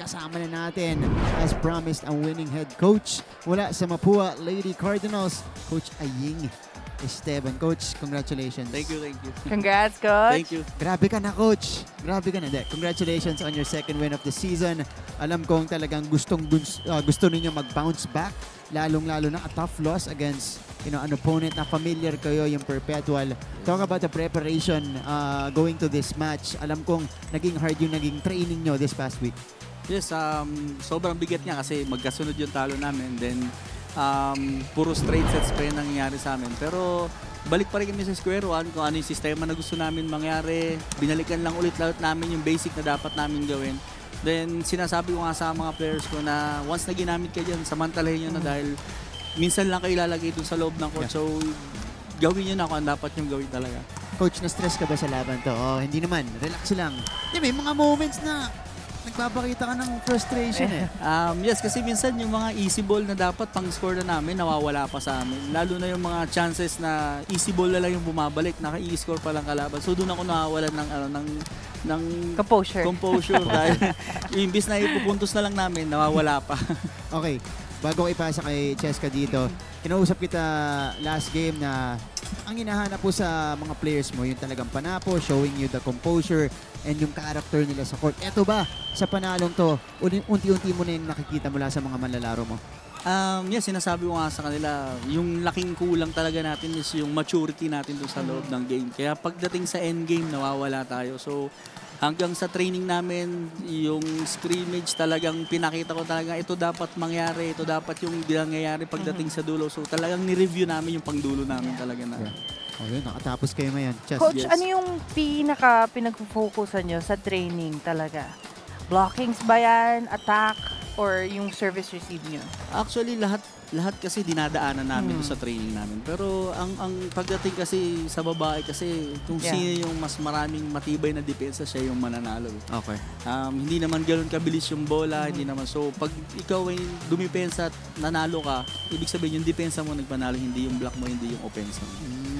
kasama na natin as promised ang winning head coach mula sa Mapua Lady Cardinals, Coach Aying Esteban. Coach, congratulations. Thank you, thank you. Congrats, Coach. Thank you. Grabe ka na, Coach. Grabe ka na. Congratulations on your second win of the season. Alam kong talagang gusto ninyo mag-bounce back, lalong-lalo na a tough loss against an opponent na familiar kayo, yung Perpetual. Talk about the preparation going to this match. Alam kong naging hard yung naging training nyo this past week. Yes, sobrang bigat niya kasi magkasunod yung talo namin. Then, puro straight sets pa yung nangyayari sa amin. Pero balik pa rin kami sa square one kung ano yung sistema na gusto namin mangyari. Binalikan lang ulit namin yung basic na dapat namin gawin. Then sinasabi ko nga sa mga players ko na once na ginamit ka dyan, samantalahin nyo na dahil minsan lang kayo ilalagay dun sa loob ng court. So gawin nyo na kung dapat yung gawin talaga. Coach, na-stress ka ba sa laban to? Oh, hindi naman. Relax lang. May mga moments na nagpapakita ka ng frustration eh. Yes, kasi minsan yung mga easy ball na dapat pang-score na namin, nawawala pa sa amin. Lalo na yung mga chances na easy ball na lang yung bumabalik, naka-i-score pa lang kalaban. So doon ako nawawalan ng composure dahil imbis na ipupuntos na lang namin, nawawala pa. Okay, bago ko ipasa kay Cheska dito, kinausap kita last game na ang hinahanap po sa mga players mo, yung talagang panapo, showing you the composure and yung character nila sa court. Eto ba, sa panalong to, unti-unti mo na yung nakikita mula sa mga manlalaro mo? Yes, sinasabi ko nga sa kanila, yung laking kulang talaga natin is yung maturity natin doon sa loob ng game. Kaya pagdating sa endgame, nawawala tayo. So, hanggang sa training namin, yung scrimmage talagang pinakita ko talaga, ito dapat mangyari, ito dapat yung nangyayari pagdating sa dulo. So, talagang ni-review namin yung pangdulo namin talaga na. Okay, nakatapos kayo ngayon. Coach, ano yung pinag-focusan nyo sa training talaga? Blockings ba yan? Attack? Or yung service receive nyo? Actually, lahat kasi dinadaanan namin doon sa training namin. Pero ang pagdating kasi sa babae kasi kung sino yung mas maraming matibay na depensa, siya yung mananalo. Okay. Hindi naman ganoon kabilis yung bola, hindi naman. So pag ikaw ay dumipensa at nanalo ka, ibig sabihin yung depensa mo nagpanalo, hindi yung block mo, hindi yung offense mo.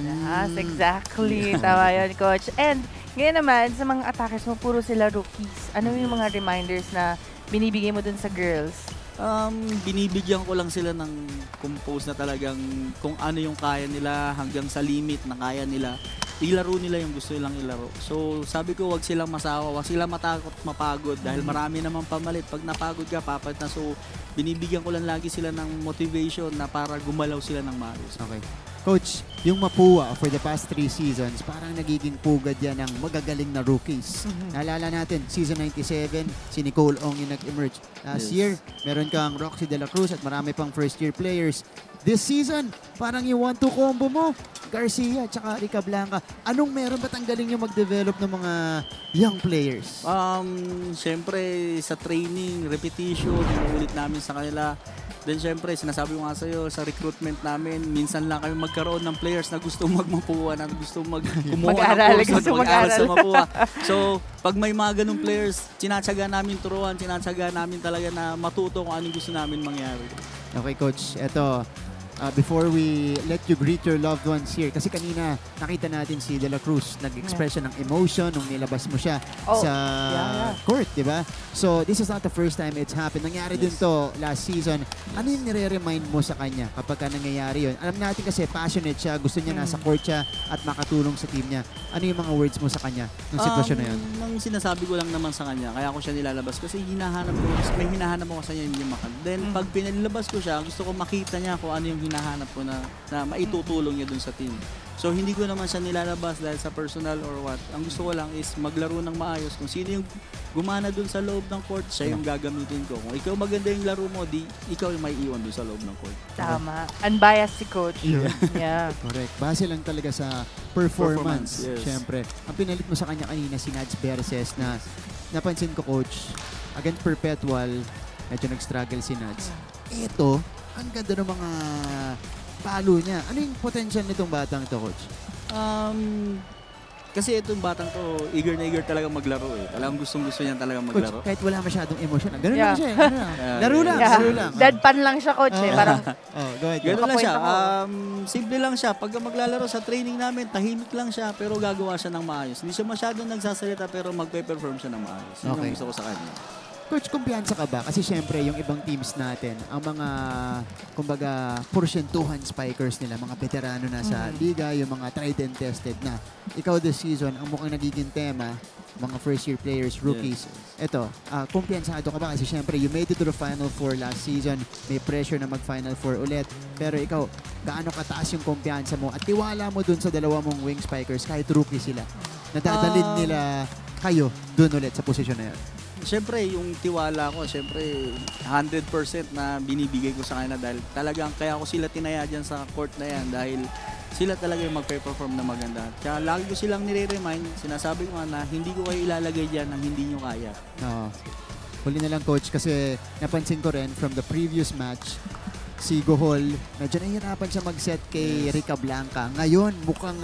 Yes, exactly. Tama yun, Coach. And ngayon naman, sa mga attackers mo, puro sila rookies. Ano yung mga reminders na binibigay mo dun sa girls? Binibigyan ko lang sila ng compose na talagang kung ano yung kaya nila hanggang sa limit na kaya nila. Ilaro nila yung gusto nilang ilaro. So sabi ko, wag silang masawa, wag silang matakot mapagod dahil marami naman pamalit. Pag napagod ka, papalit na. So binibigyan ko lang lagi sila ng motivation na para gumalaw sila ng maayos. Okay. Coach, yung Mapua for the past 3 seasons, parang nagiging pugad yan ng magagaling na rookies. Naalala natin, season 97, si Nicole Ong yung nag-emerge. Last year, meron kang Roxy De La Cruz at marami pang first-year players. This season, parang yung 1-2 combo mo, Garcia at Rica Blanca. Anong meron ba't ang galing yung mag-develop ng mga young players? Siyempre, sa training, repetition, inuulit namin sa kanila. Then syempre, sinasabi ko nga sa'yo, sa recruitment namin, minsan lang kami magkaroon ng players na gusto magmapuwa, na gusto kumuha ng course, mag-aaral sa Mapua. So, pag may mga ganung players, tinatsaga namin turuan, tinatsaga namin talaga na matuto kung anong gusto namin mangyari. Okay, Coach. Eto, before we let you greet your loved ones here, kasi kanina nakita natin si De La Cruz nag-express siya ng emotion nung nilabas mo siya sa court, di ba? So, this is not the first time it's happened. Nangyari din to last season. Ano yung nire-remind mo sa kanya kapag nangyayari yun? Alam natin kasi passionate siya, gusto niya nasa court siya at makatulong sa team niya. Ano yung mga words mo sa kanya nung sitwasyon na yun? Nang sinasabi ko lang naman sa kanya, kaya ako siya nilalabas kasi may hinahanap ako sa niya yung makan. Then, pag pinalabas ko siya, gusto ko makita niya kung ano yung hinahanap ko na maitutulong niya dun sa team. So, hindi ko naman siya nilalabas dahil sa personal or what. Ang gusto ko lang is maglaro ng maayos. Kung sino yung gumana dun sa loob ng court, siya yung gagamitin ko. Kung ikaw maganda yung laro mo, ikaw yung may iwan dun sa loob ng court. Tama. Unbiased si Coach. Yeah. Correct. Base lang talaga sa performance. Yes. Siyempre. Ang pinalit mo sa kanya kanina, si Nads Berses, na napansin ko, Coach, against Perpetual, medyo nag-struggle si Nads. Ito, ang ganda ng mga palo niya. Ano yung potential nitong batang ito, Coach? Kasi itong batang to, eager na eager talaga maglaro eh. Talagang gustong-gusto niya talaga maglaro. Coach, kahit wala masyadong emotion. Ganun lang siya. Laro lang. Deadpan lang siya, Coach. Parang, go ahead. Ganun lang siya. Simple lang siya. Pag maglalaro sa training namin, tahimik lang siya pero gagawa siya ng maayos. Hindi siya masyadong nagsasalita pero magpe-perform siya ng maayos. Yun ang gusto ko sa kanya. Coach, kumpiyansa ka ba? Kasi syempre, yung ibang teams natin, ang mga, kumbaga, porsyentuhan spikers nila, mga veterano na sa liga, yung mga tried and tested na. Ikaw this season, ang mukhang nagiging tema, mga first-year players, rookies. Ito, kumpiyansado ka ba? Kasi syempre, you made it to the Final Four last season. May pressure na mag-Final Four ulit. Pero ikaw, gaano kataas yung kumpiyansa mo at tiwala mo dun sa dalawa mong wing spikers kahit rookie sila? Nadadalin nila kayo dun ulit sa posisyon na yun. Siyempre, yung tiwala ko, siyempre, 100% na binibigay ko sa kanila dahil talagang kaya ko sila tinaya dyan sa court na yan dahil sila talaga yung magpe-perform na maganda. Kaya lagi ko silang nire-remind, sinasabi ko nga na hindi ko kayo ilalagay dyan ng hindi nyo kaya. Huli na lang, Coach, kasi napansin ko rin from the previous match, si Gohol, medyo nahihirapan siya mag-set kay Rica Blanca. Ngayon, mukhang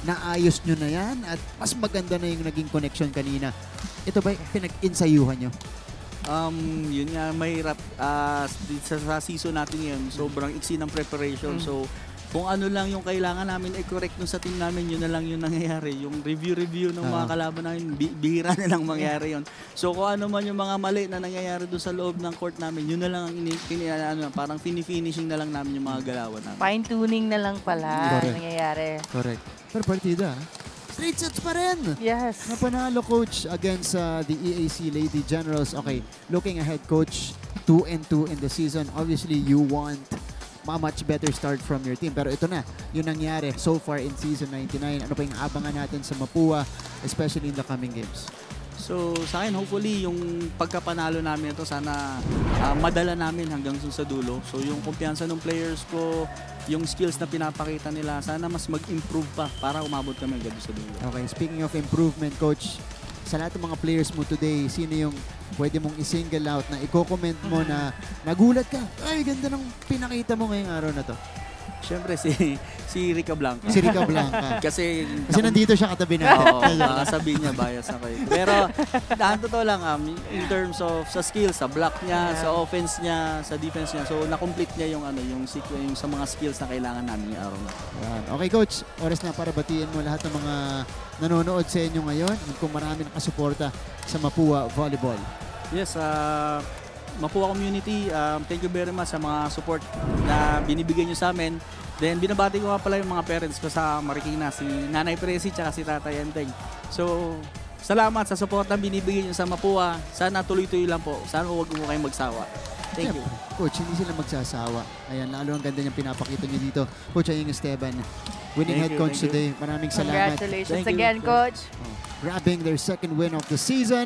naayos nyo na yan at mas maganda na yung naging connection kanina. Ito ba pinag-insayuhan nyo? Yun nga, may sa season natin ngayon, sobrang iksi ng preparation. So, kung ano lang yung kailangan namin i-correct sa team namin, yun na lang yung nangyayari. Yung review ng mga kalaban namin, bihira na lang mangyari yun. So kung ano man yung mga mali na nangyayari doon sa loob ng court namin, yun na lang ang parang fini-finishing na lang namin yung mga galawan namin. Fine-tuning na lang pala nangyayari. Correct. Pero partida, straight sets pa rin. Yes. Napanalo, Coach, against the EAC Lady Generals. Okay, looking ahead, Coach, 2-2 in the season. Obviously, you want a much better start from your team. Pero ito na, yung nangyari so far in Season 99. Ano pa yung abangan natin sa Mapua, especially in the coming games? So sa akin, hopefully, yung pagkapanalo namin ito, sana madala namin hanggang sa dulo. So yung kumpiyansa ng players ko, yung skills na pinapakita nila, sana mas mag-improve pa para umabot kami hanggang sa dulo. Okay, speaking of improvement, Coach, sa lahat ng mga players mo today, sino yung pwede mong i-single out na i-comment mo na nagulat ka? Ay, ganda ng pinakita mo ngayong araw na to. Siyempre, si Rica Blanca. Si Rica Blanca. Kasi nandito siya katabi na. Oo, sabihin niya, bias ako. Pero, totoo lang, in terms of sa skills, sa block niya, sa offense niya, sa defense niya. So, na-complete niya yung sa mga skills na kailangan namin yung araw na. Okay, Coach. Oras na para batiin mo lahat ng mga nanonood sa inyo ngayon at kung marami nakasuporta sa Mapua Volleyball. Yes, Mapua community, thank you very much sa mga support na binibigay nyo sa amin. Then, binabati ko nga pala yung mga parents ko sa Marikina, si Nanay Presi at si Tatay Enteng. So, salamat sa support na binibigay nyo sa Mapua. Sana tuloy-tuloy lang po. Sana huwag mo kayong magsawa. Thank you. Coach, hindi sila magsasawa. Ayan, lalo ang ganda niyang pinapakita niyo dito. Coach Aying Esteban, winning head coach today. Maraming salamat. Congratulations again, Coach. Grabbing their second win of the season.